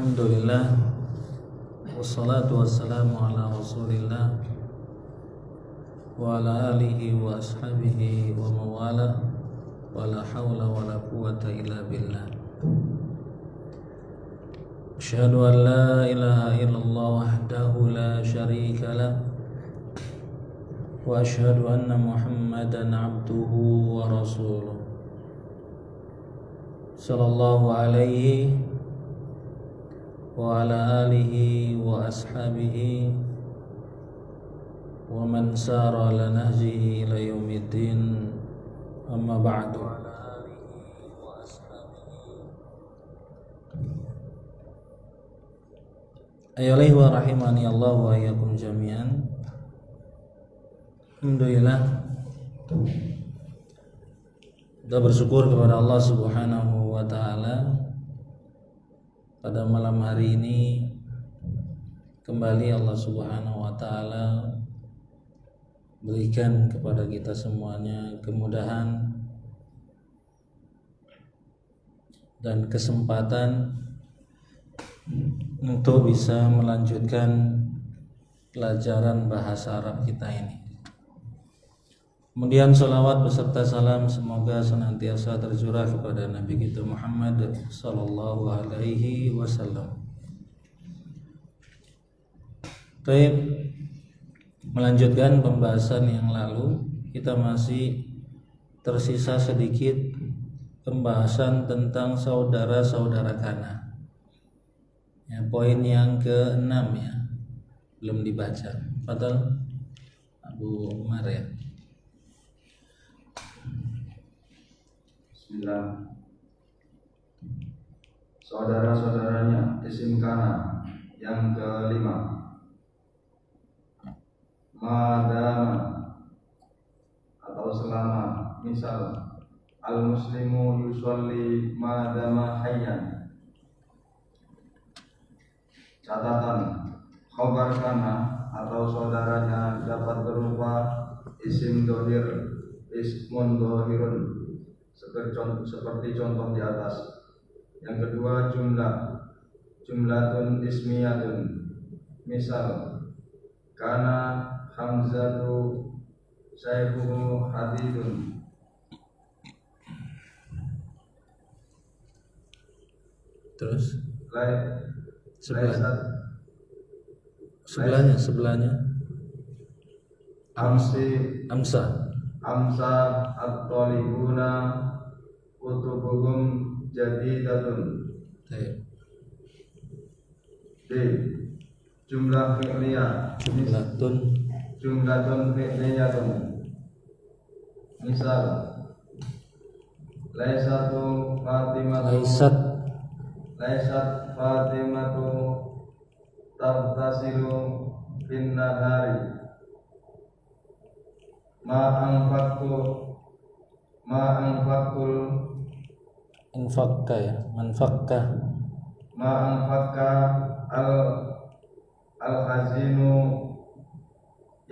Alhamdulillah, wassalatu wassalamu ala rasulillah wa ala alihi wa ashabihi wa mawala, wa la hawla wa la quwata illa billah. Asyhadu an la ilaha illallah wahdahu la syarika lah, wa asyhadu anna muhammadan abduhu wa rasuluh sallallahu alaihi wa ala alihi wa ashabihi wa man sara ala nahjihi ila yaumiddin, amma ba'du. Ayolah wa rahimani Allah wa iyyakum jami'an. Alhamdulillah, kita bersyukur kepada Allah Subhanahu wa taala. Pada malam hari ini kembali Allah Subhanahu wa taala berikan kepada kita semuanya kemudahan dan kesempatan untuk bisa melanjutkan pelajaran bahasa Arab kita ini. Kemudian salawat beserta salam semoga senantiasa tercurah kepada Nabi kita Muhammad sallallahu alaihi wasallam. Baik, melanjutkan pembahasan yang lalu, kita masih tersisa sedikit pembahasan tentang saudara-saudara kana. Ya, poin yang ke-6 ya, belum dibaca. Fadhal Abu Umar ya. Bismillah. Saudara-saudaranya isim kana yang kelima, madama atau selama. Misal al-muslimu yusolli madama hayyan. Catatan, khobar kana atau saudaranya dapat berupa isim dohir, ismun dohirun, seperti contoh di atas. Yang kedua, jumlatun ismiyatun. Misal kana hamzatu sayfuhu hadidun. Terus sebelahnya amsa at-talibuna kutubuhum jadidatun. D. Jumlah fi'liyah, jumlatun fi'liyatun. Misal laysat Fatimatu tartasilu bin nahari. Ma'anfakka al-hazinu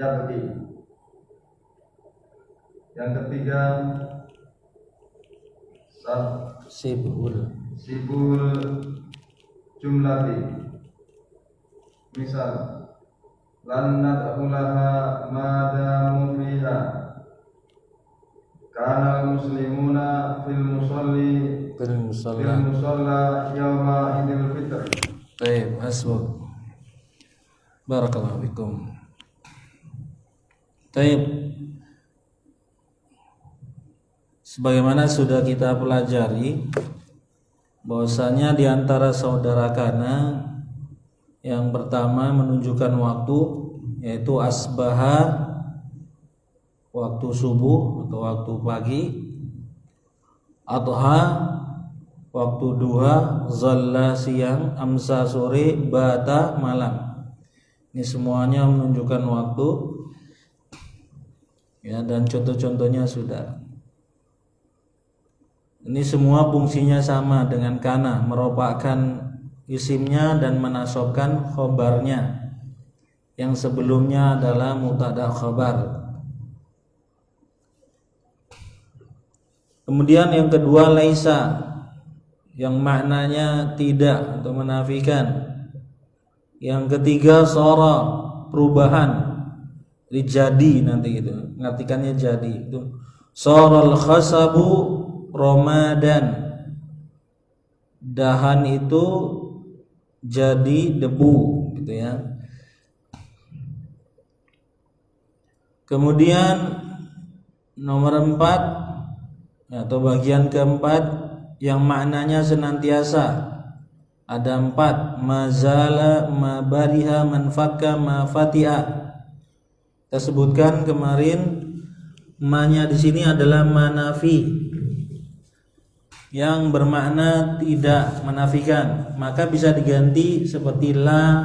yabdi. Yang ketiga, sibul jumlati. Misal lan nadkhulaha madamu fiha. Kana al-muslimuna fil musalla yawma idil fitr. Baik, hasbuk. Barakallahu fikum. Baik. Sebagaimana sudah kita pelajari, bahwasanya di antara saudara kana yang pertama menunjukkan waktu, yaitu asbaha, waktu subuh atau waktu pagi, adha, waktu duha, zalla siang, amsa sore, bata malam. Ini semuanya menunjukkan waktu ya, dan contoh-contohnya sudah. Ini semua fungsinya sama dengan kana, meropakkan isimnya dan menasobkan khobarnya, yang sebelumnya adalah mubtada khabar. Kemudian yang kedua laisa, yang maknanya tidak atau menafikan. Yang ketiga sora, perubahan. Jadi nanti gitu, ngartikannya jadi itu. Saral khasabu romadan, dahan itu jadi debu gitu ya. Kemudian nomor 4 atau bagian keempat yang maknanya senantiasa, ada 4, mazala, mabariha, manfakka, mafati'a. Kita sebutkan kemarin, ma-nya di sini adalah manafi, yang bermakna tidak, menafikan. Maka bisa diganti seperti la,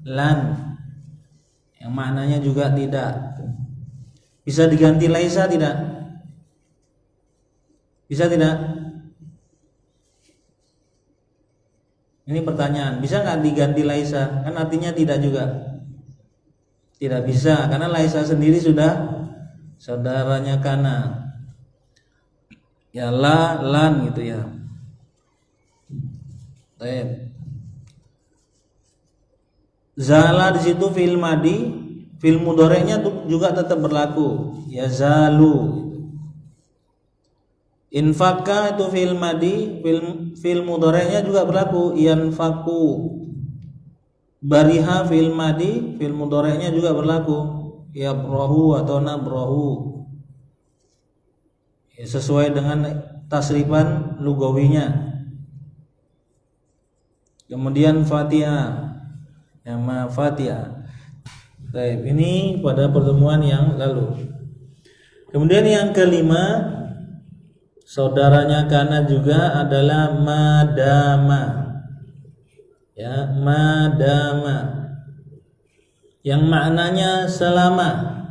lan, yang maknanya juga tidak. Bisa diganti laisa tidak? Bisa tidak? Ini pertanyaan. Bisa nggak diganti laisa? Kan artinya tidak juga. Tidak bisa, karena laisa sendiri sudah saudaranya kana. Ya la, lan gitu ya. Baik. Zala di situ fi'il madi, fi'il mudhari'nya juga tetap berlaku. Ya zalu. Infaka itu fi'il madi, fi'il mudhari'nya juga berlaku. Yanfaku. Bariha fi'il madi, fi'il mudhari'nya juga berlaku. Yabrahu atau nabrahu. Sesuai dengan tasrifan lugawinya. Kemudian Fatiha, yang ma Fatiha. Baik, ini pada pertemuan yang lalu. Kemudian yang kelima, saudaranya kana juga adalah madama. Ya, madama, yang maknanya selama.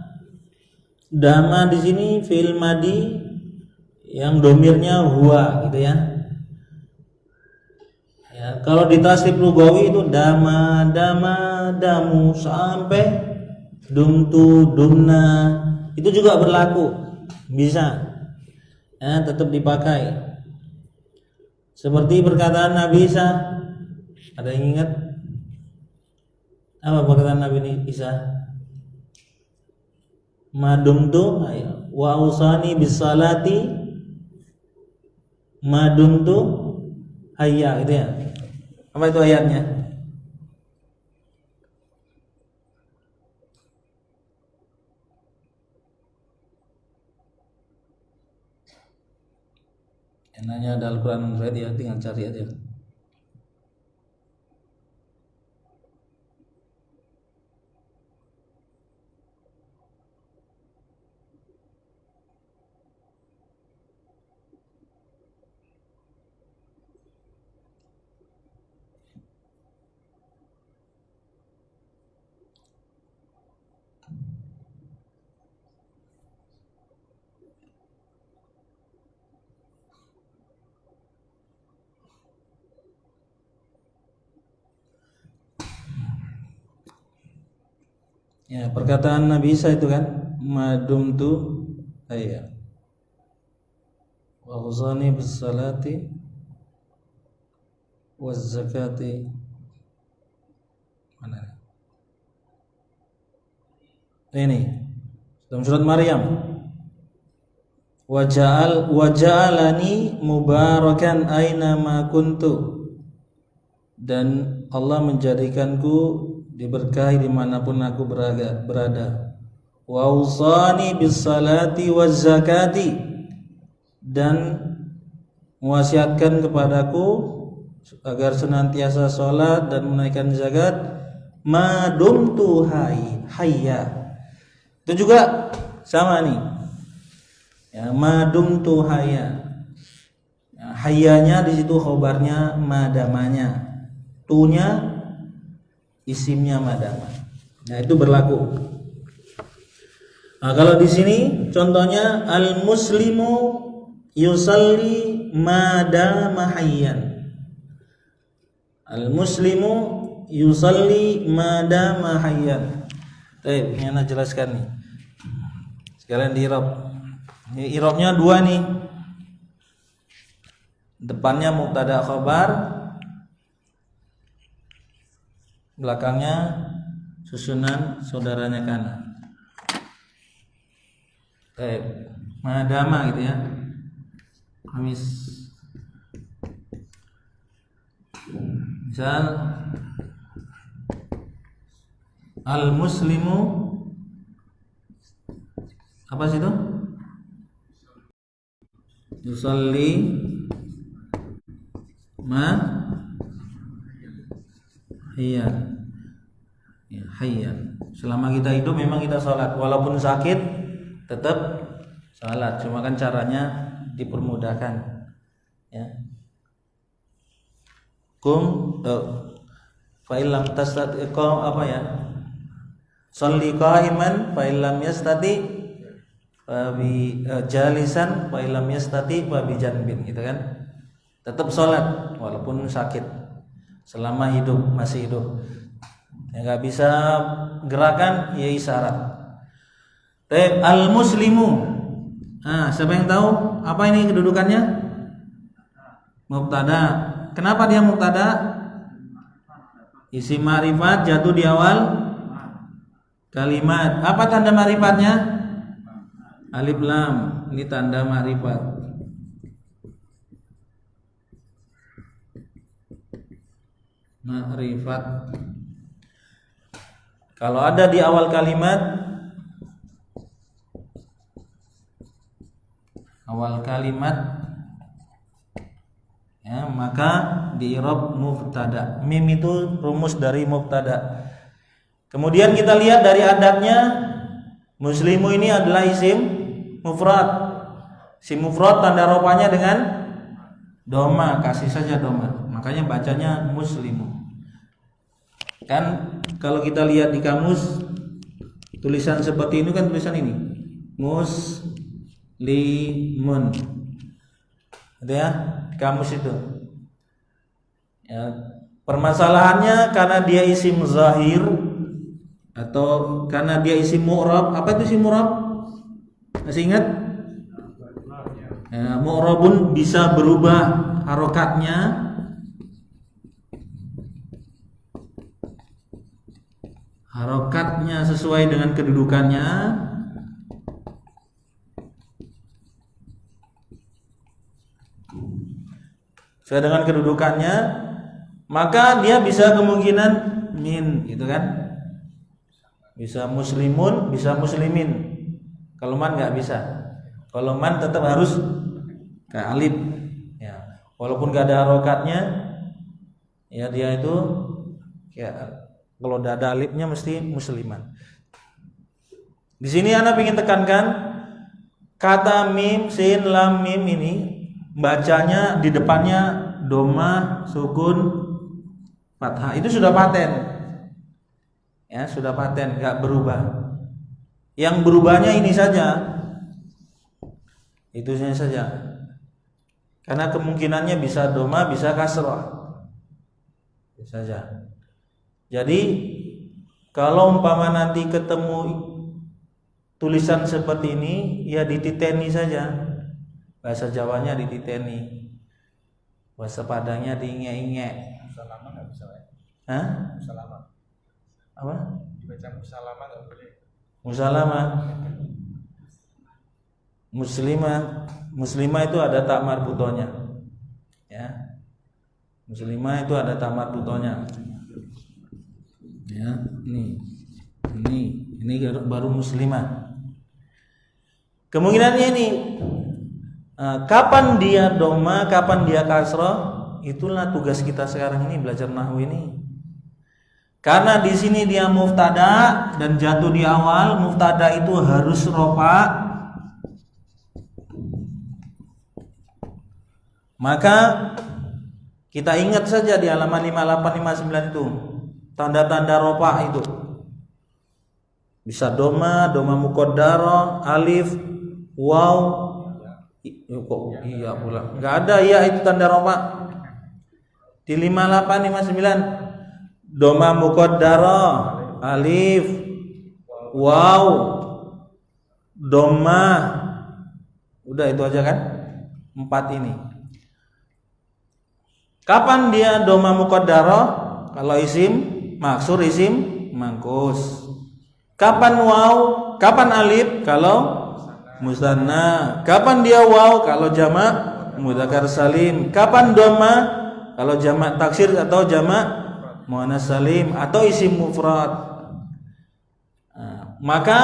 Dama di sini fi'il madi yang domirnya huwa gitu ya. Ya, kalau di tasrif lugawi itu dama, dama, damu sampai dumtu, dumna, itu juga berlaku, bisa. Ya, tetap dipakai. Seperti perkataan Nabi Isa. Ada yang ingat? Apa perkataan Nabi Isa? Madumtu wa ausani bisalati madumtu hayya, gitu ya. Apa itu ayatnya? Yang nanya ada Al-Quran ya, tinggal cari aja. Ya, perkataan Nabi Isa itu kan, madumtu hayya wa awsani bis salati waz zakati. Mana ini? Dalam surat Maryam. Waja'alani mubarakan aina ma kuntu, dan Allah menjadikanku diberkahi dimanapun aku berada. Wa awsani bis salati waz zakati, dan mewasiatkan kepadaku agar senantiasa sholat dan menunaikan zakat ma dumtu hayya. Itu juga sama nih. Ya, ma dumtu hayya. Ya, hayyanya di situ khobarnya madamanya. Tu-nya isimnya madama. Nah, itu berlaku. Nah, kalau di sini contohnya al muslimu yusalli madama hayyan. Al muslimu yusalli madama hayyan. Baik, ini ana jelaskan nih. Sekalian di i'rab. Ini i'rabnya 2 nih. Depannya mubtada khabar, belakangnya susunan saudaranya kana. Madama gitu ya. Misal al-muslimu apa sih itu? Yusalli hayyan. Ya, hayyan. Selama kita hidup memang kita sholat, walaupun sakit tetap sholat. Cuma kan caranya dipermudahkan. Ya. Fa illam tastati apa ya? Shalli qa'iman fa illam yastati fa bi jalisan fa illam yastati fa bi janbin gitu kan. Tetap sholat walaupun sakit selama hidup, masih hidup. Ya enggak bisa gerakan ya isyarat. Al muslimu. Siapa yang tahu apa ini kedudukannya? Mubtada. Kenapa dia mubtada? Isim ma'rifat jatuh di awal kalimat. Apa tanda ma'rifatnya? Alif lam. Ini tanda ma'rifat. Ma'rifat. Kalau ada di awal kalimat, ya, maka di i'rab mubtada. Mim itu rumus dari mubtada. Kemudian kita lihat dari adatnya, muslimu ini adalah isim mufrad. Isim mufrad tanda rofanya dengan doma, kasih saja doma. Makanya bacanya muslimu. Kan kalau kita lihat di kamus, tulisan seperti ini kan tulisan ini. Muslimun. Gitu ya, kamus itu. Ya, permasalahannya karena dia isim zahir atau karena dia isim mu'rab. Apa itu isim mu'rab? Masih ingat? Ya, mu'rabun bisa berubah harokatnya. Harokatnya sesuai dengan kedudukannya. Sesuai dengan kedudukannya, maka dia bisa kemungkinan min, gitu kan? Bisa muslimun, bisa muslimin. Kalau man nggak bisa. Kalau man tetap harus ke alif. Ya, walaupun nggak ada harokatnya, ya dia itu ya kalau udah ada alifnya mesti musliman. Di sini Ana ingin tekankan kata mim, sin, lam, mim ini bacanya di depannya doma, sukun, fathah. Itu sudah paten. Ya, sudah paten, enggak berubah. Yang berubahnya ini saja. Itu saja. Karena kemungkinannya bisa doma, bisa kasrah. Itu saja. Jadi kalau umpama nanti ketemu tulisan seperti ini, ya dititeni saja. Bahasa Jawanya dititeni. Bahasa Padangnya diinge-inge. Musalama nggak bisa, ya? Hah? Musalama. Apa? Dibaca musalama nggak boleh. Musalama. Muslimah itu ada tak marbutonya. Ya. Muslimah itu ada tak marbutonya. Ya, ini baru muslimah. Kemungkinannya ini kapan dia doma, kapan dia kasroh, itulah tugas kita sekarang ini belajar nahwu ini. Karena di sini dia mubtada dan jatuh di awal, mubtada itu harus rofa. Maka kita ingat saja di halaman 58 59 itu tanda-tanda rofa itu. Bisa doma, doma muqaddarah, alif, waw. Kok iya pula. Enggak ada ya itu tanda rofa. Di 58 59 doma muqaddarah, alif, waw, doma. Udah itu aja kan? 4 ini. Kapan dia doma muqaddarah? Kalau isim maksur, isim mangkus. Kapan waw? Kapan alif? Kalau musanna. Kapan dia waw? Kalau jamak mudzakkar salim. Kapan doma? Kalau jamak taksir atau jamak muannas salim atau isim mufrad. Maka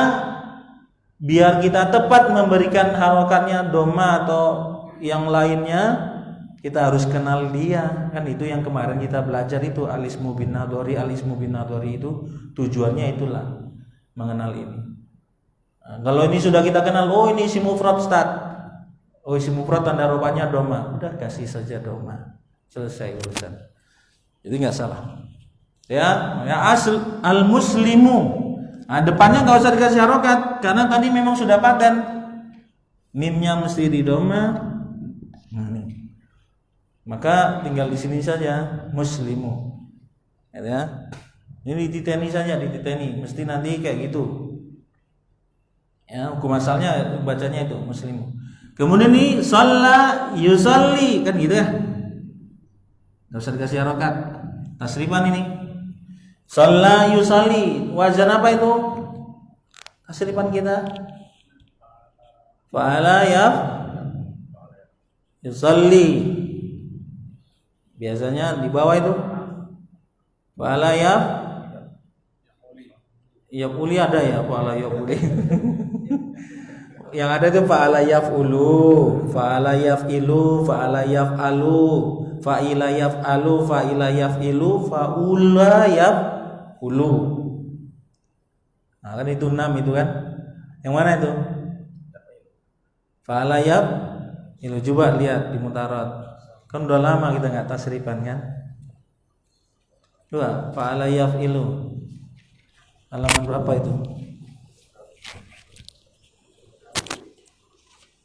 biar kita tepat memberikan harokatnya doma atau yang lainnya, kita harus kenal dia. Kan itu yang kemarin kita belajar itu al-ismu bin nadhari. Al-ismu bin nadhari itu tujuannya itulah mengenal ini. Kalau ini sudah kita kenal, oh ini isim mufrad Ustaz. Oh isim mufrad tanda rupanya doma. Udah kasih saja doma. Selesai urusan. Jadi enggak salah. Ya asl al-muslimu. Depannya enggak usah dikasih harokat karena tadi memang sudah paten. Mimnya mesti di doma. Maka tinggal di sini saja muslimu. Ya. Ini dititeni saja, dititeni. Mesti nanti kayak gitu. Ya, hukum asalnya bacanya itu muslimu. Kemudian ini shalla yusalli kan gitu ya. Enggak usah dikasih harokat. Tasrifan ini. Shalla yusalli. Wazan apa itu? Tasrifan kita. Fa'ala yusalli. Biasanya di bawah itu fa'ala yaf'uli ada ya, fa'ala yaf'uli. Yang ada itu fa'ala yaf'ulu, fa'ala yaf'ilu, fa'ala yaf'alu, fa'ila yaf'alu, fa'ila yaf'ilu, fa'ula yaf'ulu. Nah kan itu 6 itu kan. Yang mana itu? Fa'ala yaf'ilu. Coba lihat di mutarat. Kan udah lama kita nggak tasrifan kan. Dua fa'ala yaf'ilu. Halaman berapa itu?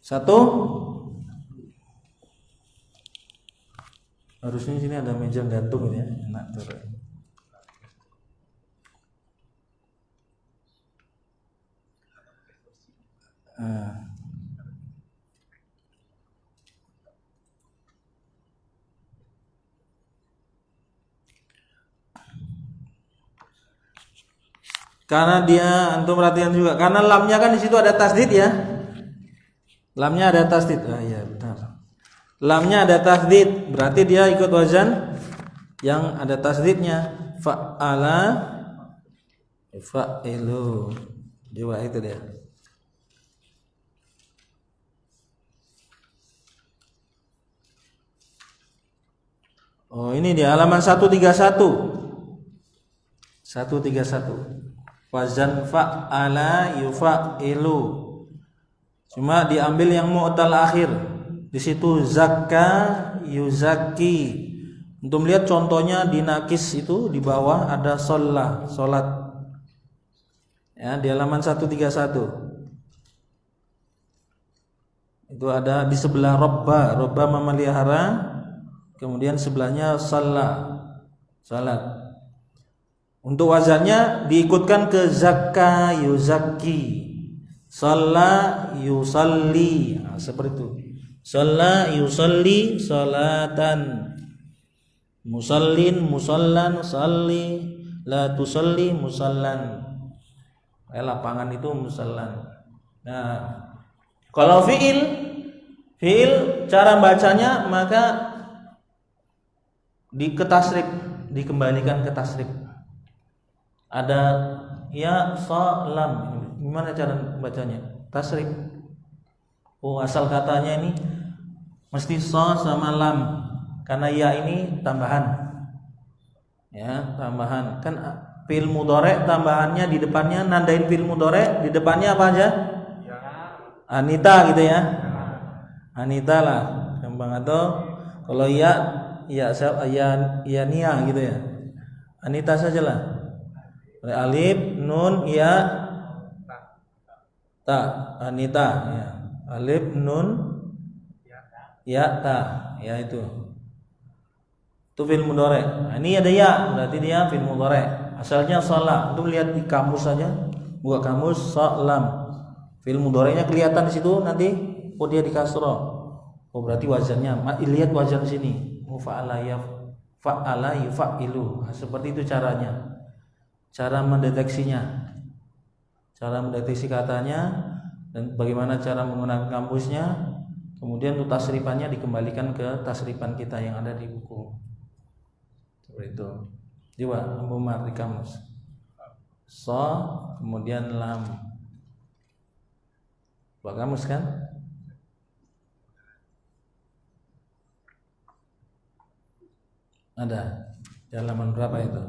1. Harusnya sini ada meja gantung ini ya, enak turun. Karena dia antum perhatian juga, karena lamnya kan di situ ada tasdid ya. Lamnya ada tasdid. Iya benar. Lamnya ada tasdid, berarti dia ikut wazan yang ada tasdidnya. Fa'ala fa'ilu. Coba itu dia. Oh, ini dia halaman 131. 131. Wazan fa'ala yufa'ilu. Cuma diambil yang mu'tal akhir. Di situ zakka yuzaki. Untuk melihat contohnya di nakis itu di bawah ada sholat. Ya, di halaman 131. Itu ada di sebelah robba memelihara. Kemudian sebelahnya salat. Untuk wazannya diikutkan ke zakka yuzaki, shalla yusalli. Nah, seperti itu. Shalla yusalli salatan. Musallin musallan salli la tusalli musallan. Lapangan itu musallan. Nah, kalau fiil cara bacanya maka dikembalikan ke tasrif. Ada ya salam. Gimana cara bacanya? Tasrif. Oh, asal katanya ini mesti so sama lam. Karena ya ini tambahan. Ya, tambahan. Kan fi'il mudhari tambahannya di depannya nandain fi'il mudhari, di depannya apa aja? Anita gitu ya. Anita lah. Gampang atau kalau ya nia gitu ya. Anita sajalah. Alif nun ya ta anita ya. Alif nun ya ta ya itu fi'il mudhari. Nah, ini ada ya berarti dia fi'il mudhari. Asalnya shalah. Untuk lihat di kamus saja, buka kamus salam. Fi'il mudhari'nya kelihatan di situ nanti. Oh dia di kasroh. Oh berarti wazannya. Lihat wazan sini. Fa'ala fa'ala yufa'ilu. Seperti itu caranya. Cara mendeteksinya. Cara mendeteksi katanya dan bagaimana cara menggunakan kamusnya. Kemudian untuk tasrifannya dikembalikan ke tasrifan kita yang ada di buku. Seperti itu. Coba Abu Umar di kamus. So, kemudian lam. Buat kamus kan? Ada. Di halaman berapa itu?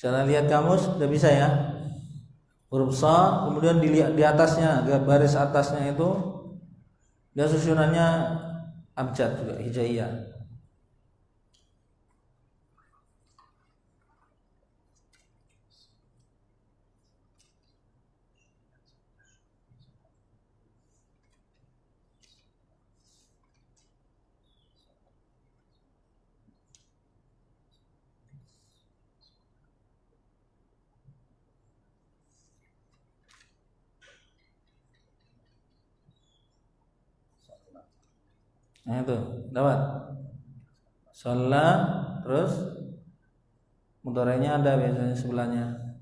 Cara lihat kamus udah bisa ya. Huruf sa, kemudian dilihat di atasnya, baris atasnya itu dia susunannya abjad juga, hijaiyah. Nah itu dapat sholat, terus mudhari'nya ada biasanya sebelahnya.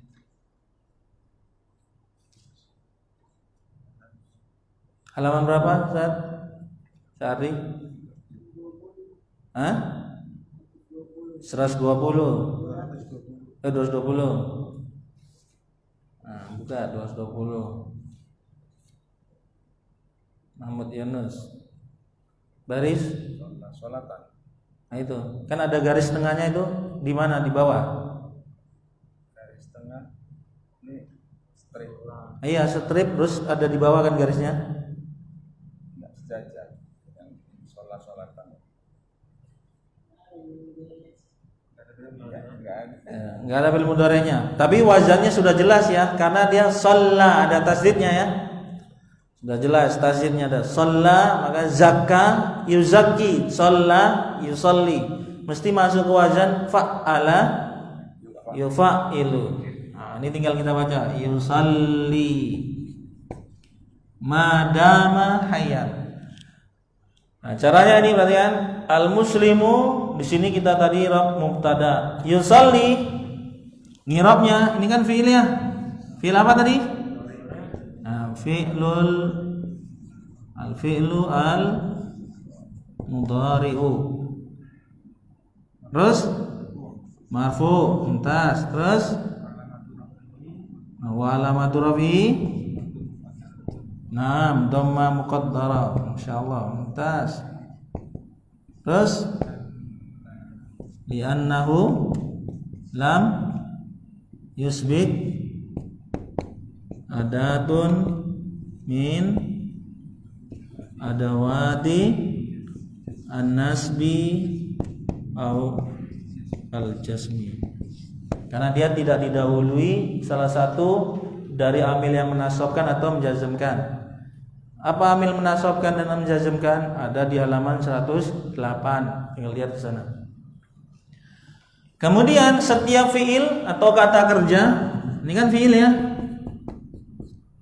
Halaman berapa Ustaz? Syari? 120. 220. Nah, buka 220. Muhammad Yunus. Baris Sholatan. Nah itu kan ada garis tengahnya itu di mana? Di bawah. Garis tengah ini strip. Iya strip, terus ada di bawah kan garisnya. Enggak sejajar dengan sholatan. Enggak ada fi'il mudhari'nya. Tapi wazannya sudah jelas ya, karena dia shalla, ada tasdidnya ya. Sudah jelas tasdidnya ada. Shalla, maka zakka, yuzakki, shalla, yusalli. Mesti masuk ke wazan fa'ala, yufa'ilu. Nah, ini tinggal kita baca yusalli madama hayyan. Nah, caranya ini perhatian, al muslimu di sini kita tadi rab mubtada. Yusalli ngirabnya ini kan fi'il ya. Fi'il apa tadi? Nah, fi'lu al mudhari'u. Terus marfu, mumtaz. Terus wa alamatu rafi'i Naam, dhamma muqaddara. Masyaallah, mumtaz. Terus li'annahu lam yusbit adatun min adawati an-nasbi au al-jasmi. Karena dia tidak didahului salah satu dari amil yang menasabkan atau menjazmkan. Apa amil menasabkan dan menjazmkan? Ada di halaman 108. Tinggal lihat di sana. Kemudian setiap fiil atau kata kerja, ini kan fiil ya.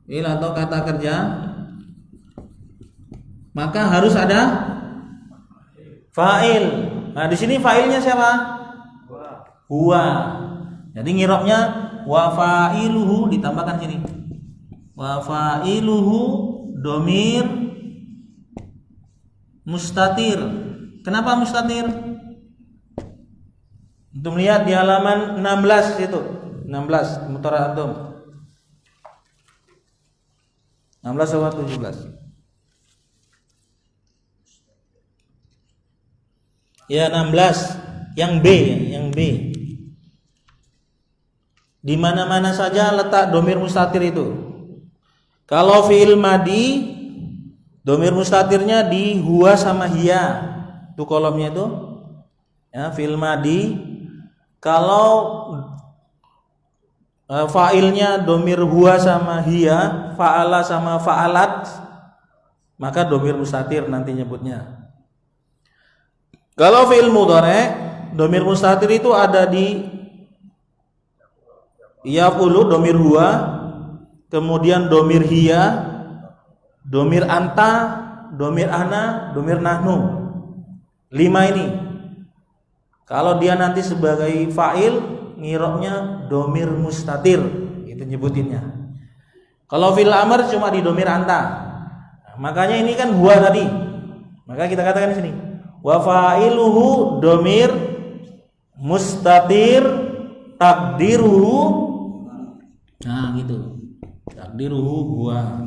Fiil atau kata kerja, maka harus ada fa'il. Nah, di sini fa'ilnya siapa? Huwa. Jadi ngirabnya wa fa'iluhu, ditambahkan sini. Wa fa'iluhu domir mustatir. Kenapa mustatir? Untuk melihat di halaman 16 itu. 16 mutara antum. 16 sama 17. Ya 16, yang B, yang B. Di mana-mana saja letak domir mustatir itu. Kalau fi'il madi, domir mustatirnya di huwa sama hiya. Itu kolomnya itu. Ya, fi'il madi. Kalau fa'ilnya domir huwa sama hiya, fa'ala sama fa'alat, maka domir mustatir nanti nyebutnya. Kalau fi'il mudhari', domir mustatir itu ada di yaqulu, domir huwa, kemudian domir hiya, domir anta, domir ana, domir nahnu. 5 ini. Kalau dia nanti sebagai fa'il, ngiroknya domir mustatir, itu nyebutinnya. Kalau fil amr cuma di domir anta. Nah, makanya ini kan huwa tadi. Maka kita katakan di sini, wa fa'iluhu domir mustatir takdiruhu. Nah, gitu. Takdiruhu huwa.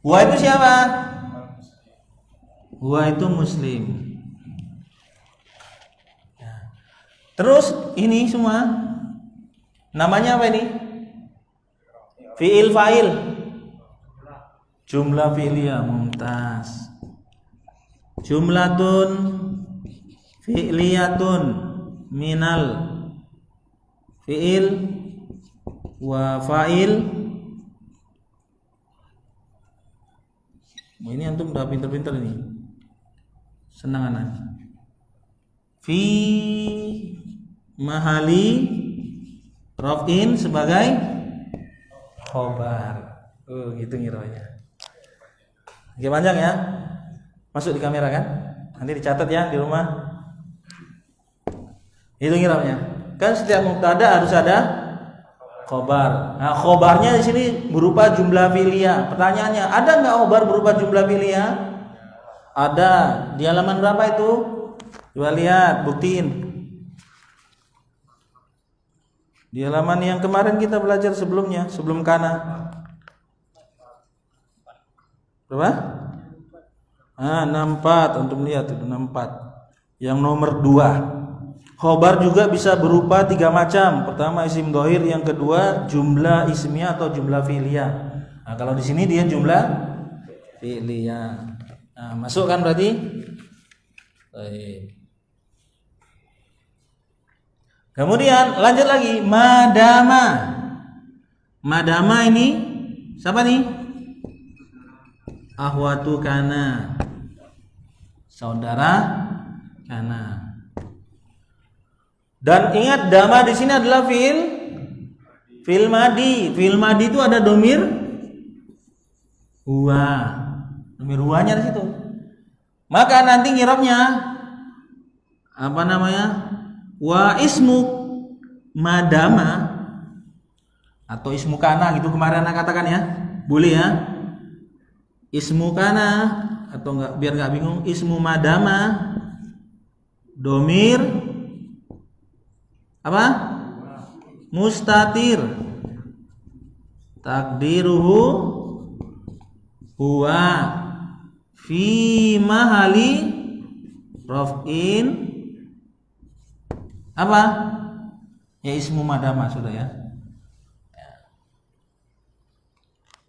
Huwa itu siapa? Huwa itu muslim. Terus ini semua namanya apa ini? Fi'il fa'il. Jumlah fi'liyah, mumtaz. Jumlatun fi'liyatun minal fi'il wa fa'il. Ini antum udah pinter-pinter ini. Senang anak. Fi mahali raf'in sebagai khobar. Gitu ngiranya. Oke, panjang ya. Masuk di kamera kan? Nanti dicatat ya di rumah. Itu ngiranya. Kan setiap mubtada harus ada khobar. Nah, khobarnya di sini berupa jumlah fi'liyah. Pertanyaannya, ada nggak khobar berupa jumlah fi'liyah? Ada. Di halaman berapa itu? Coba lihat, buktiin. Di halaman yang kemarin kita belajar sebelumnya, sebelum kana. Berapa? 64, untuk lihat itu 64. Yang nomor 2. Khobar juga bisa berupa 3 macam. Pertama isim dhohir, yang kedua jumlah ismiyah atau jumlah fi'liyah. Nah, kalau di sini dia jumlah fi'liyah. Nah, masuk kan berarti? Baik. Kemudian lanjut lagi, madama. Madama ini siapa nih? Ahwatu kana. Saudara kana. Dan ingat dama di sini adalah fi'il madi. Fi'il madi itu ada domir huwa. Domir huwanya di situ. Maka nanti ngirabnya apa namanya? Wa ismu madama atau ismu kana gitu kemarin anak katakan ya. Boleh ya. Ismu kana atau enggak, biar enggak bingung, ismu madama domir apa? Mustatir. Takdiruhu huwa fi mahali raf'in apa? Ya ismu madama sudah ya.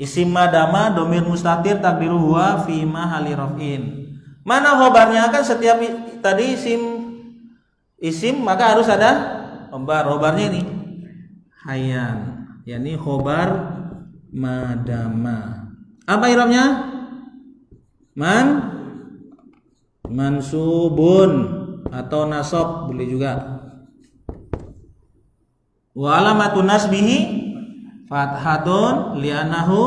Isim madama domir mustatir takdiru huwa fi mahali raf'in. Mana khobarnya? Kan setiap tadi isim maka harus ada khobar. Khobarnya ini hayyan, yakni khobar madama. Apa i'rabnya? Mansubun atau nasab boleh juga. Wa alamatun nasbihi fathatun li'annahu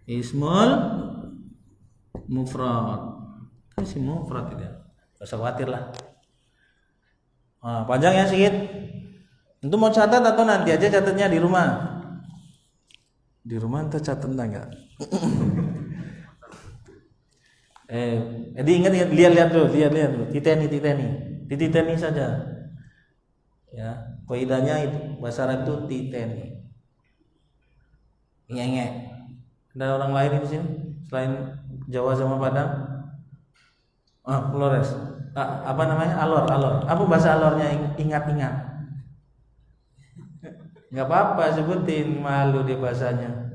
ismul mufrad. Isim mufrad itu. Enggak usah khawatir lah. Nah, panjang ya sedikit. Itu mau catat atau nanti aja catatnya di rumah? Di rumah ente catat enggak? Jadi ingat lihat dulu. Titeni saja. Ya, kaidahnya itu bahasa Arab itu titeni. Ngenge. Ada orang lain di sini selain Jawa sama Padang? Flores. Apa namanya? Alor. Apa bahasa alornya? Ingat. Enggak apa-apa sebutin, malu dia bahasanya.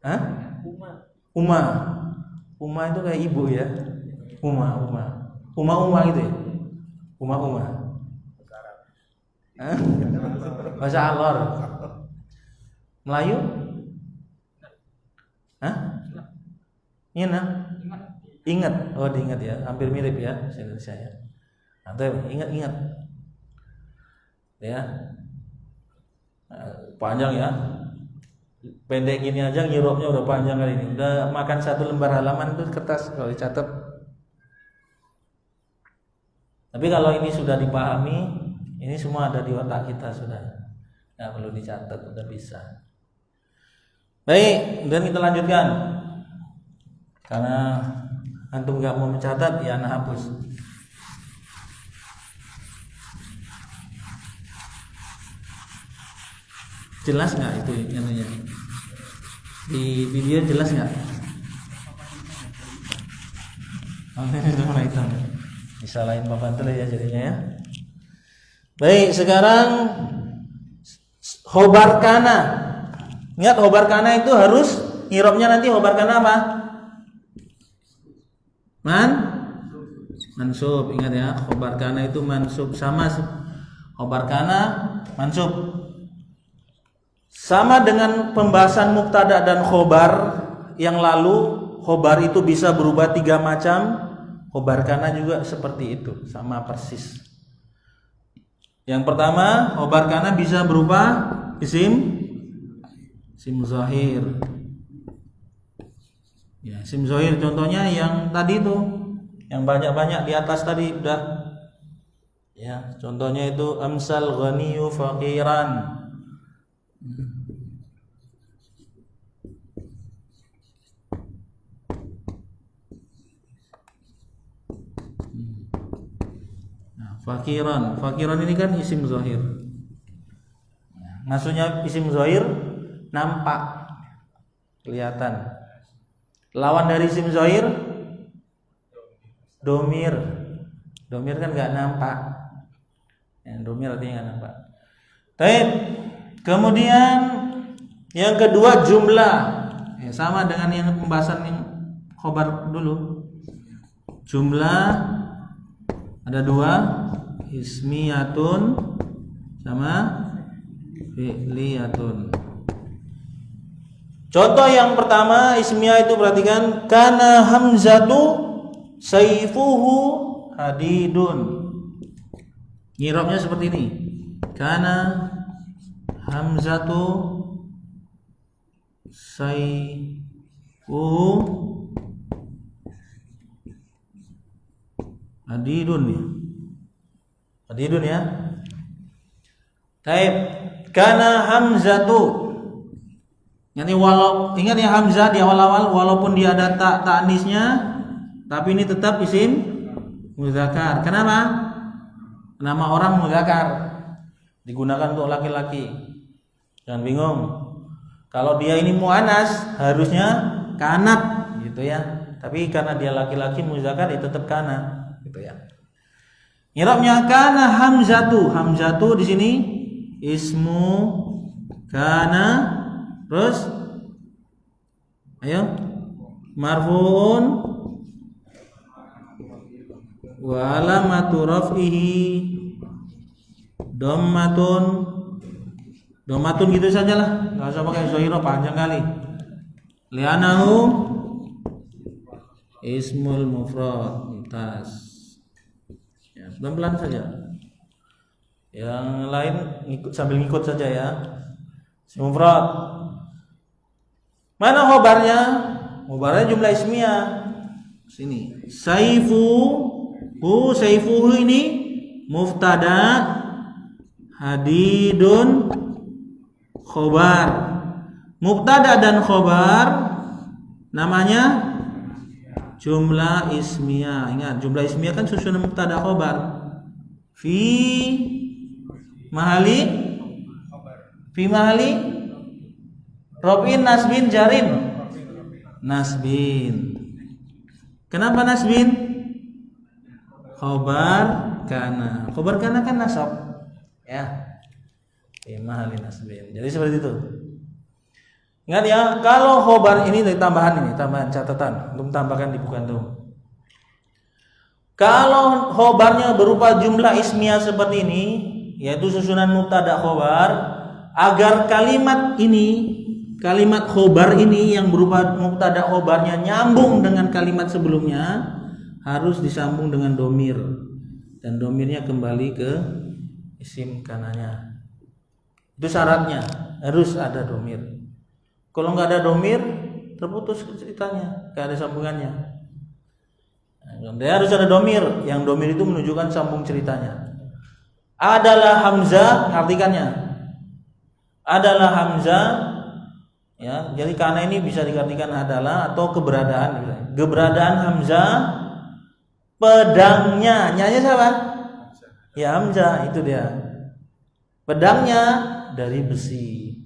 Hah? Uma itu kayak ibu ya. Uma gitu ya. Uma. Bahasa alor. Melayu? Hah? Ingat. Oh, diingat ya. Hampir mirip ya bahasa Indonesia ya. Nanti ingat. Ya. Panjang ya. pendek gini aja ngirobnya udah panjang kali ini. Udah makan 1 lembar halaman itu kertas kalau dicatat. Tapi kalau ini sudah dipahami, ini semua ada di otak kita sudah. Nggak perlu dicatat, udah bisa. Baik, kemudian kita lanjutkan. Karena antum nggak mau mencatat, ya anak hapus. Jelas nggak itu namanya? Di video jelas nggak? Ini sudah mulai hitam. Disalahin Pak Pantul ya jadinya ya. Baik, sekarang khobar kana. Ingat khobar kana itu harus ngirobnya nanti khobar kana apa? Mansub. Ingat ya, khobar kana itu mansub sama khobar kana mansub. Sama dengan pembahasan mubtada dan khobar yang lalu, khobar itu bisa berubah 3 macam, khobar kana juga seperti itu, sama persis. Yang pertama, khobar kana bisa berupa isim zahir. Ya, isim zahir contohnya yang tadi itu, yang banyak-banyak di atas tadi udah. Ya, contohnya itu amsal ghaniyu faqiran. Fakiran ini kan isim zahir. Maksudnya isim zahir nampak, kelihatan. Lawan dari isim zahir domir. Domir kan nggak nampak. Ya, domir artinya nggak nampak. Baik. Kemudian yang kedua jumlah. Ya, sama dengan yang pembahasan yang khobar dulu. Jumlah ada 2, ismiyatun sama fi'liyatun. Contoh yang pertama ismiyah itu perhatikan, kana hamzatu sayfuhu hadidun. Ngirabnya seperti ini. Kana hamzatu sayfuhu hadidun ya. Hadidun ya. Taib. Kana hamzatu. Yani ingat ya hamzah di awal-awal walaupun dia ada ta'nisnya tapi ini tetap isim muzakkar. Kenapa? Nama orang muzakkar digunakan untuk laki-laki. Jangan bingung. Kalau dia ini muannas harusnya kanat gitu ya. Tapi karena dia laki-laki muzakkar dia tetap kana gitu ya. I'rabnya kana hamzatu. Hamzatu di sini ismu kana, terus ayo marfu'un wa alamatu raf'ihi dhammatun. Dhammatun gitu sajalah, enggak usah pakai zahira panjang kali. Li'anahu ismul mufrad. Mumtaz. Ya, pelan-pelan saja. Yang lain sambil ngikut saja ya. Mufrad. Mana khobarnya? Khobarnya jumlah ismiyah. Sini. Sayfuhu ini mubtada, hadidun khobar. Mubtada dan khobar namanya jumlah ismiyah. Ingat, jumlah ismiyah kan susunan mubtada khobar. Fi mahali Robin nasbin jarin. Nasbin. Kenapa nasbin? Khobar kana. Khobar kana kan nasab. Ya. Fi mahali nasbin. Jadi seperti itu. Ingat ya, kalau khobar ini tambahan catatan untuk tambahkan di buku antum. Kalau khobarnya berupa jumlah ismiyah seperti ini, yaitu susunan mubtada khobar, agar kalimat khobar ini yang berupa mubtada khobarnya nyambung dengan kalimat sebelumnya, harus disambung dengan domir, dan domirnya kembali ke isim kananya. Itu syaratnya, harus ada domir. Kalau nggak ada domir, terputus ceritanya, nggak ada sambungannya. Dia harus ada domir, yang domir itu menunjukkan sambung ceritanya. Adalah hamzah, artikannya. Adalah hamzah, ya. Jadi karena ini bisa diartikan adalah atau keberadaan. Keberadaan hamzah, pedangnya, nyanyi siapa? Ya hamzah, itu dia. Pedangnya dari besi.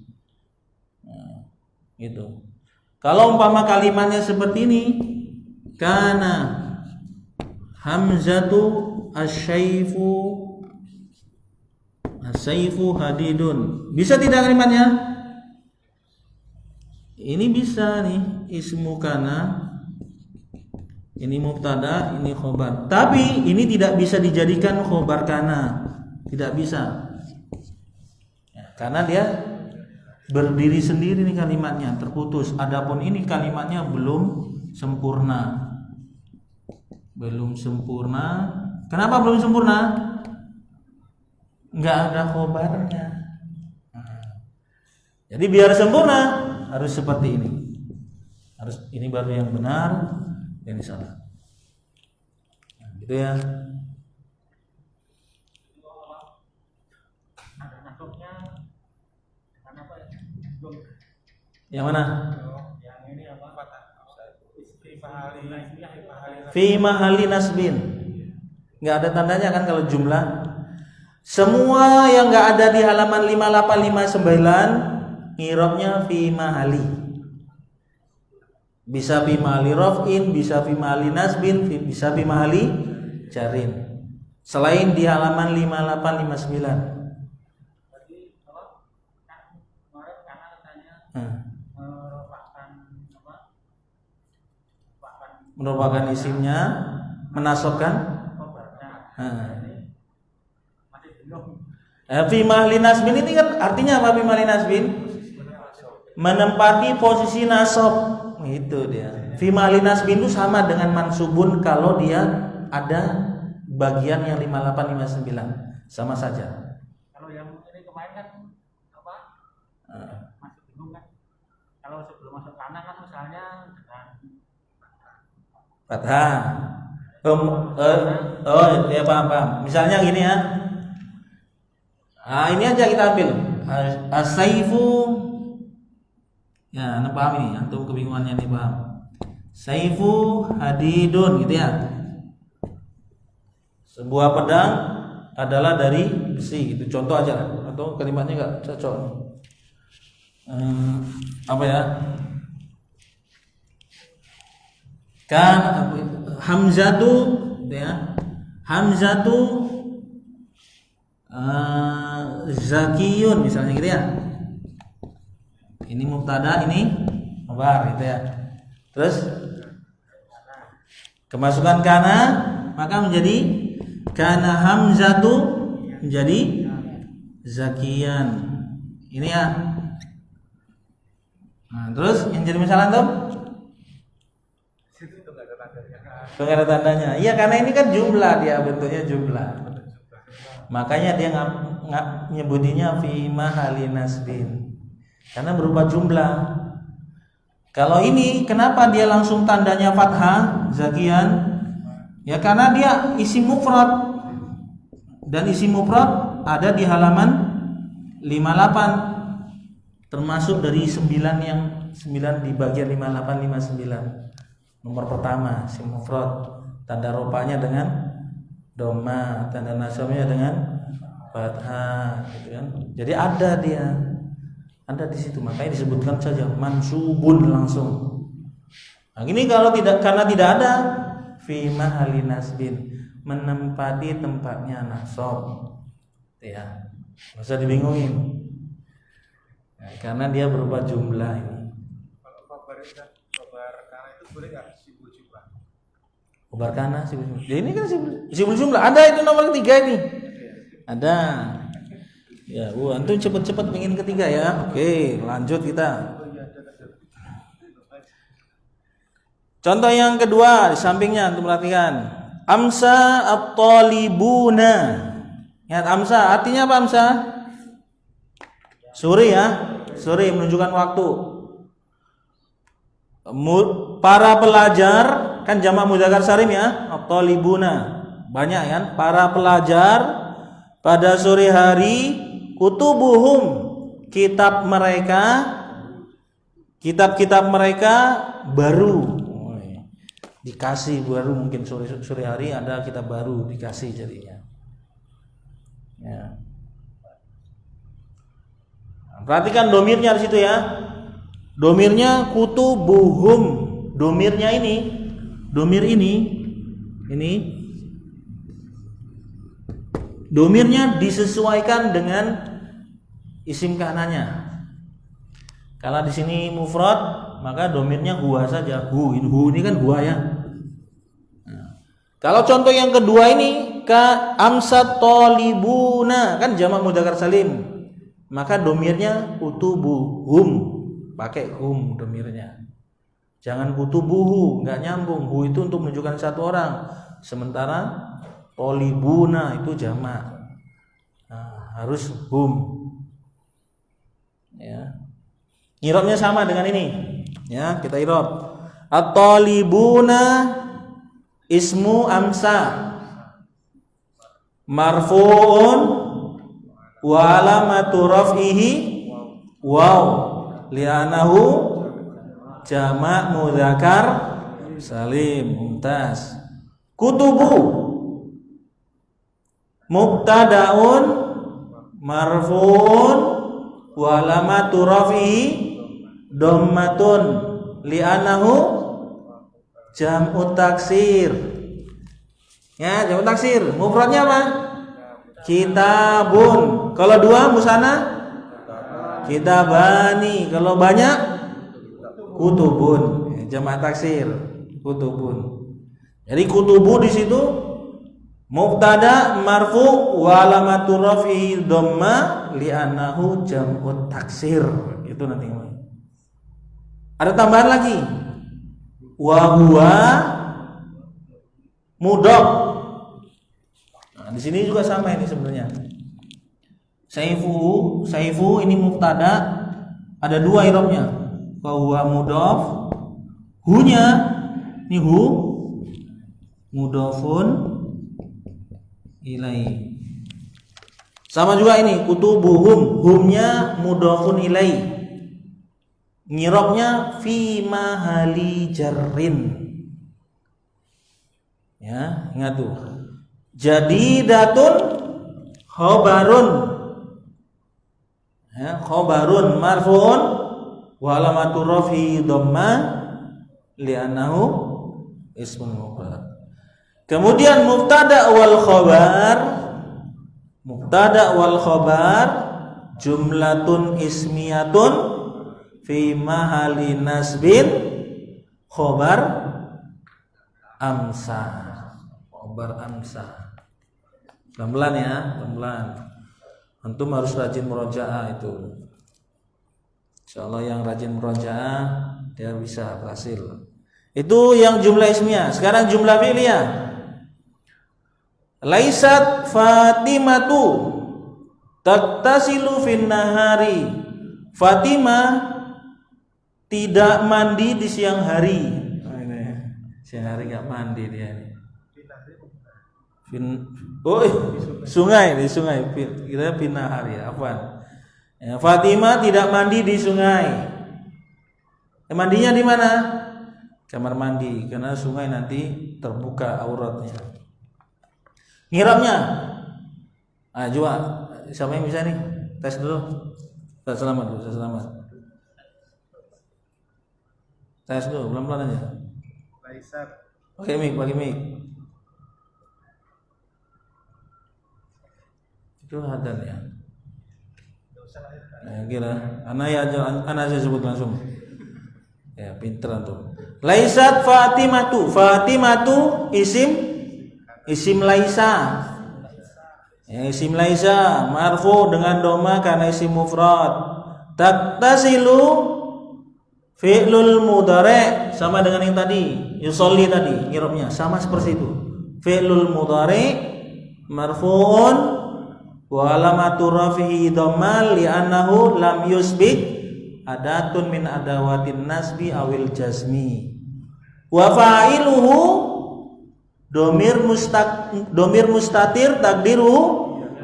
Nah, gitu. Kalau umpama kalimatnya seperti ini, kana hamzatu asy-syaifu hadidun. Bisa tidak kalimatnya? Ini bisa nih, ismu kana. Ini mubtada, ini khobar. Tapi ini tidak bisa dijadikan khobar kana. Tidak bisa. Ya, karena dia berdiri sendiri nih kalimatnya, terputus. Adapun ini kalimatnya belum sempurna. Belum sempurna. Kenapa belum sempurna? Enggak ada khobarnya. Jadi biar sempurna harus seperti ini. Harus ini baru yang benar, yang salah. Nah, gitu ya. Yang mana? Yang ini apa? Fi mahali nasbin. Enggak ada tandanya kan kalau jumlah. Semua yang enggak ada di halaman 5859 i'rabnya fi mahali. Bisa fi mahali raf'in, bisa fi mahali nasbin, bisa fi mahali jarin. Selain di halaman 5859. Merupakan isimnya, menasobkan. Fi mahli nasbin ini kan artinya apa? Fi mahli nasbin menempati posisi nasab. Itu dia. Fi mahli nasbin itu sama dengan mansubun kalau dia ada bagian yang 5859, sama saja. Kalau yang ini kemarin kan apa? Masih bingung kan? Kalau sebelum masuk kanan kan misalnya dengan fathah. Ya paham. Misalnya gini ya. Ini aja kita ambil. As-saifu. Ya, Anda paham ini, antum kebingungannya nih paham. Saifu hadidun gitu ya. Sebuah pedang adalah dari besi gitu. Contoh aja atau kalimatnya enggak cocok. Apa ya? Kan hamzatu ya. Hamzatu zakiyun misalnya gitu ya. Ini mubtada, ini khabar gitu ya. Terus kemasukan kana maka menjadi kana hamzatu menjadi zakiyan. Ini ya. Nah, terus yang jadi misalan tuh enggak ada tandanya. Iya, karena ini kan jumlah, dia bentuknya jumlah. Makanya dia nggak nyebutinya fi mahali nasbin. Karena berupa jumlah. Kalau ini kenapa dia langsung tandanya fathah, zakian? Ya karena dia isim mufrad. Dan isim mufrad ada di halaman 58. Termasuk dari 9 yang 9 di bagian 5859. Nomor pertama isim mufrad, tanda rofanya dengan dhamma, tanda nasabnya dengan fathah, gitu kan. Jadi ada di situ, makanya disebutkan saja mansubun langsung. Nah, ini kalau karena tidak ada fi mahali nasbin, menempati tempatnya nasab. Ya. Enggak usah dibingungin. Nah, karena dia berupa jumlah ini. Kalau kabar kana itu boleh enggak sibul jumlah? Kabar kana sibul jumlah. Ya, ini kan sibul jumlah. Ada itu nomor ketiga ini. Ada. Ya, antum cepat-cepat ingin ketiga ya. Oke, lanjut kita. Contoh yang kedua di sampingnya antum perhatikan. Amsa at-talibuna. Ingat amsa, artinya apa amsa? Sore ya. Sore menunjukkan waktu. Para pelajar, kan jamak mudzakkar salim ya, at-talibuna. Banyak kan para pelajar pada sore hari, kutubuhum, kitab-kitab mereka baru. Dikasih baru, mungkin sore hari ada kitab baru dikasih jadinya. Ya. Perhatikan domirnya di situ ya. Domirnya kutubuhum. Domirnya ini, domir ini domirnya disesuaikan dengan isim kanannya. Kalau di sini mufrad, maka domirnya huwa saja. Hu ini kan huwa ya. Nah, kalau contoh yang kedua ini ka amsat talibuna, kan jamak mudzakkar salim. Maka domirnya kutubuhum, pakai hum domirnya. Jangan kutubuhu, nggak nyambung. Hu itu untuk menunjukkan satu orang, sementara talibuna itu jamak. Nah, harus hum. Ya. Irobnya sama dengan ini. Ya, kita irob. At-talibuna ismu amsa marfu'un wa alamatu raf'ihi waw li'annahu jamak mudzakkar salim. Mumtaz. Kutubu mubtada'un marfu'un wa alamatu raf'ihi dhammatun li'annahu jam'ut taksir. Ya, jam'ut taksir. Mufradnya apa? Kitabun. Kalau dua musana kitabani. Kalau banyak kutubun. Jamak taksir kutubun. Jadi kutubu di situ mubtada marfu wa alamatu raf'i dhamma li'annahu jam'ut taksir. Itu nanti. Ada tambahan lagi. Wa huwa mudhaf. Nah, di sini juga sama ini sebenarnya. Saifu ini mubtada, ada dua i'rabnya. Wa huwa mudhaf. Hu-nya ini hu mudhafun ilai. Sama juga ini kutubuhum, humnya mudhafun ilai. Ngirabnya fi mahali jarrin. Ya, ingat tuh. Jadidatun khobarun. Ya, khobarun marfu'un wa alamatu raf'i dhamma li'annahu ismun mufrad. Kemudian mubtada wal khabar jumlatun ismiyatun fi mahali nasbin khobar amsa. Pelan-pelan ya, pelan-pelan. Antum harus rajin murojaah itu. Insyaallah yang rajin murojaah dia bisa berhasil. Itu yang jumlah ismiyah. Sekarang jumlah fi'liyah. Laisat Fatimatu taktasilu fin nahari. Fatimah tidak mandi di siang hari. Siang hari nggak mandi dia ini. Sungai di sungai. Kita pindah hari. Apaan? Ya, Fatimah tidak mandi di sungai. Mandinya di mana? Kamar mandi. Karena sungai nanti terbuka auratnya. Ngirabnya. Coba siapa yang bisa nih? Tes dulu. Saya selamat. Tes dulu, pelan-pelan aja. Pakai mic. Itu hadan ya. Kira anak aja sebut langsung. Ya, pinter antum. Laisat Fatimatu isim laisa. Ya, isim laisa marfu dengan dhamma karena isim mufrad. Taktasilu fi'lul mudhari' sama dengan yang tadi, yusolli tadi, i'rabnya sama seperti itu. Fi'lul mudhari' marfu'un wa alamatu rafi'i dhamma li'annahu lam yusbik adatun min adawatin nasbi awil jazmi. Wa fa'iluhu domir mustatir takdiru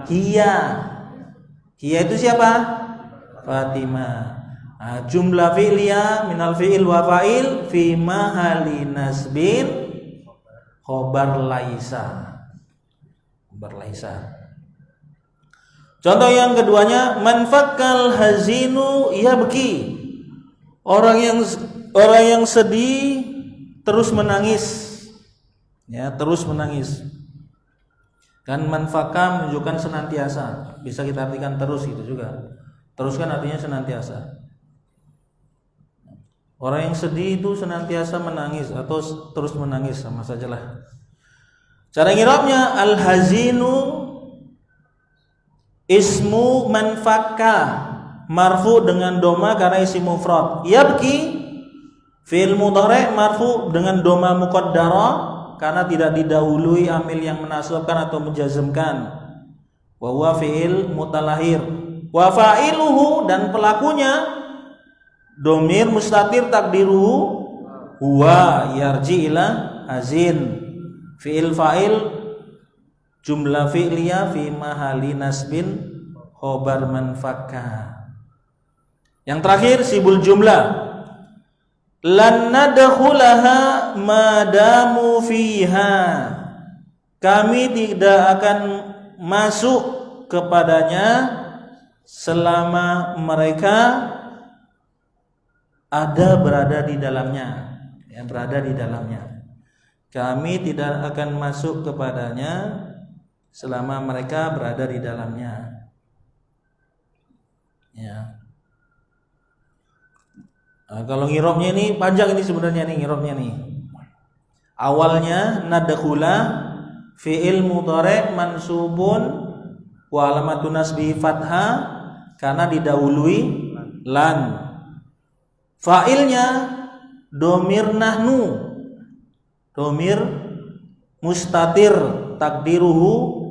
hiya. Hiya itu siapa? Fatimah. Nah, jumlah fi'liyah minal fi'il wa fa'il fi mahali nasbin khobar laisa. Khobar laisa. Contoh yang keduanya, man fakkal hazinu yabki. Orang yang sedih terus menangis. Ya, terus menangis. Kan man fakka menunjukkan senantiasa. Bisa kita artikan terus itu juga. Terus kan artinya senantiasa. Orang yang sedih itu senantiasa menangis atau terus menangis, sama sajalah. Cara ngirabnya al-hazinu ismu man fakka marfu dengan doma karena isim mufrad. Yabki fi'il mudhari' marfu dengan doma muqaddara karena tidak didahului amil yang menasabkan atau menjazmkan. Wa huwa fi'il mutalahhir. Wa fa'iluhu dan pelakunya domir mustatir takdiruhu huwa yarji ila hazin. Fi'il fa'il jumlah fi'liyah fi mahali nasbin khobar man fakka. Yang terakhir sibul jumlah, lan nadkhulaha madamu fiha. Kami tidak akan masuk kepadanya selama mereka berada di dalamnya, yang berada di dalamnya. Kami tidak akan masuk kepadanya selama mereka berada di dalamnya. Ya. Nah, kalau ngirobnya ini panjang ini sebenarnya nih ngirobnya nih. Awalnya nadkhula fi'il mudhari' mansubun wa alamatun nasbi fathah karena didahului lan. Fa'ilnya domir nahnu, domir mustatir takdiruhu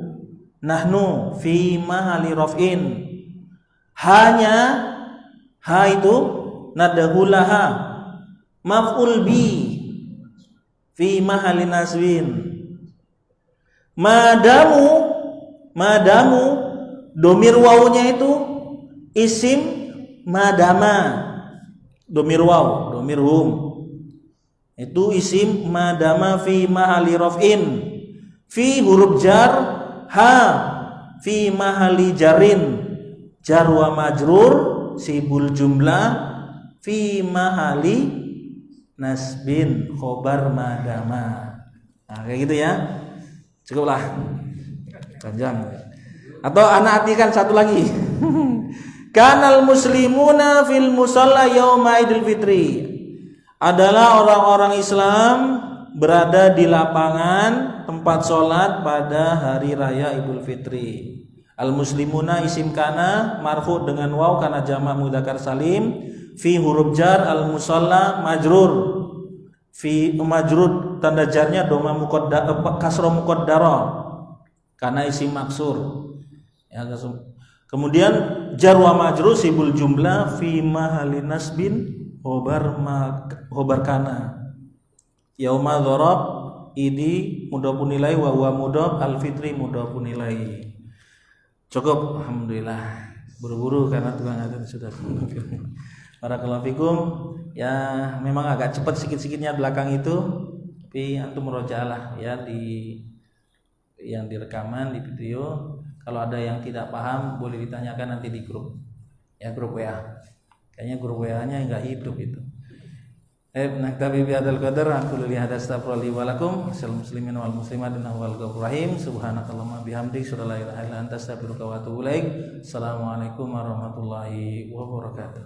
nahnu fi mahali raf'in. Hanya ha itu nadahulaha maf'ul bi fi mahali nasbin. Madamu domir wawunya itu isim madama. Domir waw, domir hum itu isim madama fi mahali raf'in. Fi huruf jar, ha fi mahali jarin, jar wa majrur, sibul jumlah fi mahali nasbin khobar madama. Nah, kayak gitu ya. Cukuplah. Panjang. Atau anak artikan satu lagi. Kanal muslimuna fil musalla yauma idul fitri. Adalah orang-orang Islam berada di lapangan tempat sholat pada hari raya Idul Fitri. Al muslimuna isim kana marfu dengan waw karena jamak mudzakkar salim. Fi huruf jar al musalla majrur. Fi majrur tanda jarnya doma kasroh muqaddara karena isim maksur. Ya, kemudian jar wa majrur sibul jumlah fi mahali nasbin khobar kana. Yauma dzarab idi mudhafun ilaihi wa huwa mudhaf al fitri mudhafun ilaihi. Cukup, alhamdulillah. Buru-buru karena tukang adzan sudah. Barakallahu fikum. Ya, memang agak cepat sikit-sikitnya belakang itu, tapi antum murojaah ya di yang direkaman di video. Kalau ada yang tidak paham boleh ditanyakan nanti di grup. Ya, grup WA. Kayaknya grup WA-nya enggak hidup itu. Naktabi bi hadzal qadar aqulu li hadza astaghfirullahi wa lakum assalamu muslimin wal muslimat innahu wal ghafurur rahim subhanakallahumma bihamdik asyhadu an la ilaha illa anta astaghfiruka wa atubu ilaik. Assalamualaikum warahmatullahi wabarakatuh.